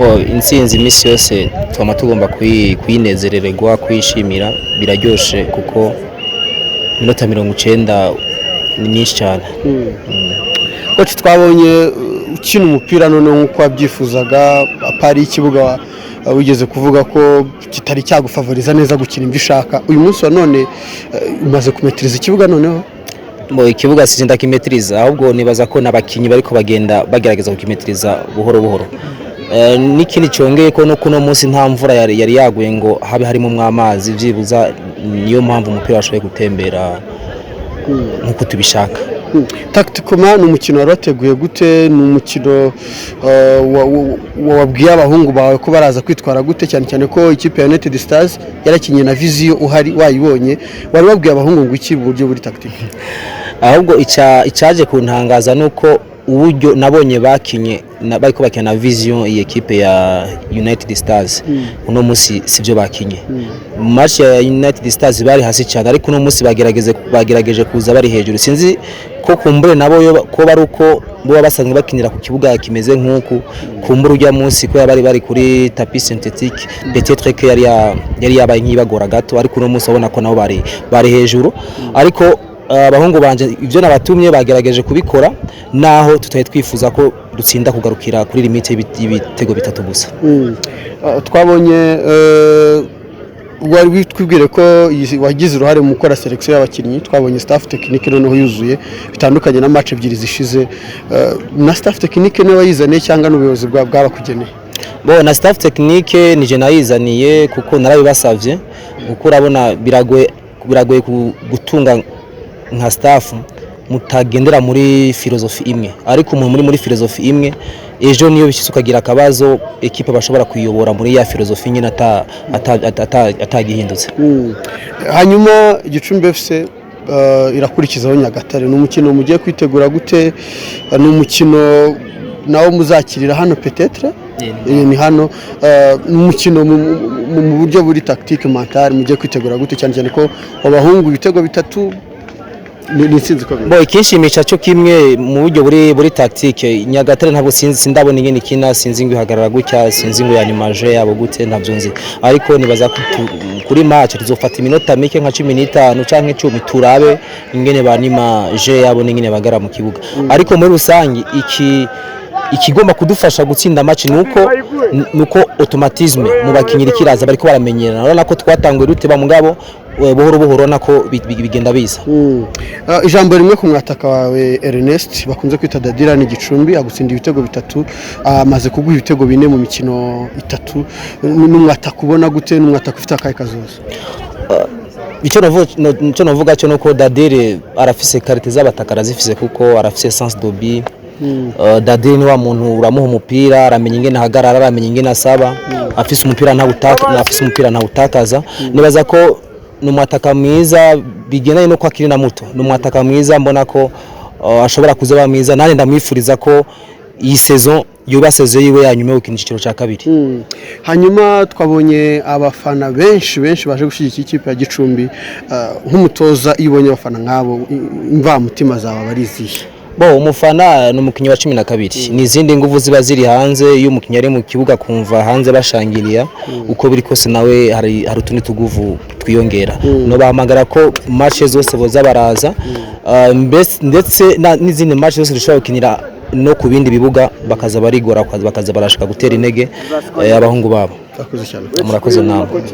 Intsinzi iminsi yose twama tugomba kuyinezerererwa kwishimira biraryoshe kuko minota 90 ni myinshi cyane. Coach twabonye ukina umupira none nkuko wabyifuzaga apari ikibuga wigeze kuvuga ko kitari cyagufavoriza neza gukina imvi ushaka uyu munsi wa none umaze kumetiriza ikibuga noneho ikibuga sinda kimetiriza ahubwo nibaza ko nabakinyi bariko bagenda bagerageza kukimetiriza buhoro buhoro. Nikindi cyongeye ko no kuno munsi nta mvura yari yaguye ngo habe harimo mwamazi vyibuza niyo mpamvu umupira washoboye gutembera nkuko tubishaka. Tactically umukino warateguye gute n'umukino wabwiye abahungu bawe ko baraza kwitwara gute cyane cyane ko ikipe ya United Stars yarakinye na vision uhari wayibonye wari wabwiye abahungu ngo iki buryo buri tactique ahubwo icaje kuntangaza nuko uburyo nabonye bakinye bariko bakina na vision iyi equipe ya United Stars uno munsi sivyo bakinye match ya United Stars bari hasi cyane ariko uno munsi bagerageje kuza bari hejuru sinzi ko kumbure nabo ko baruko bo basanzwe bakinira ku kibuga kimeze nkuko kumbure ujya munsi ko bari kuri tapis synthétique peut-être que yari yabaye nk'ibagora gato ariko uno munsi abona ko nabo bari hejuru ariko abahungu banje ivyo nabatumye bagerageje kubikora naho tutaye twifuza ko dutsinda kugarukira kuri limite y'ibitego bitatu gusa. Twabonye wari witwibwire ko wagize uruhare mu gukora selection y'abakinnyi twabonye staff technique noneho yuzuye bitandukanye na match ebyiri zishize na staff technique ne wayizane cyangwa n'ubuyobozi bwabakugeneye na staff technique nije nayizaniye kuko narabibasavye kuko urabona biragoye gutunga nka staff mutagendera muri filosofi imwe ariko umuntu muri filosofi imwe ejo niyo bishitse ukagira akabazo equipe bashobora kuyobora muri ya filosofi nyine atagihindutse. Hanyuma Gicumbi FC irakurikizaho Nyagatare n'umukino mugiye kwitegura gute n'umukino nawo muzakirira hano peut-être ni hano n'umukino mu buryo buri tactique mentale mugiye kwitegura gute cyane cyane ko abahungu ibitego bitatu n'insinzi ko ikinshimisha cyo kimwe mu buryo buri tactique Nyagatare ntabwo sindabona ingene kina sinzi ngo ihagarara gutya sinzi ngo yanimaje yabo gute ntabyo nzi ariko nibaza kuri match tuzofata iminota mike nka 15 canke 10 turabe ingene banimaje yabo n'ingene bagara mu kibuga ariko muri rusangi ikigomba kudufasha gutsinda match nuko automatisme mu bakinyira kiraza bariko baramenyerana urabona ko twatanguye rute ba mugabo buhoro buhoro nako bigenda biza. Ijambo rimwe ku mwataka wawe Ernest bakunze kwita Dadira ni Gicumbi agutsinda ibitego bitatu amaze kuguha ibitego bine mu mikino itatu n'umwataka ubona gute n'umwataka ufite akaye kazoza icyo navuga cyo nuko Dadire arafise qualité z'abatakara zifise kuko arafise sens d'obi Dadire ni wa muntu uramuha umupira aramenya ingene hagarara aramenya ingene asaba afise umupira nta utakaza nibaza ko numwataka mwiza bigenanye no kwakiri na muto numwataka mwiza mbona ko ashobora kuzaba mwiza nane ndamwifuriza ko iyi saison yubaseze yiwe yanyume ukinishikiro ca kabiri. Hanyuma twabonye abafana benshi baje gushigikira ikipe ya Gicumbi nk'umutoza ibonye abafana nkabo imva mutima zawe bariziye umufana n'umukinyi wa 12 n'izindi nguvu ziba ziri hanze iyo umukinyi ari mu kibuga kumva hanze bashangiriya uko biri kose nawe hari utundi tuguvu twiyongera no bahamagara ko match zose boza baraza ndetse n'izindi match zose dushobora gukinira no ku bindi bibuga bakaza barigora bakaza barashaka gutera intege abahungu babo. Murakoze cyane. Murakoze nawe.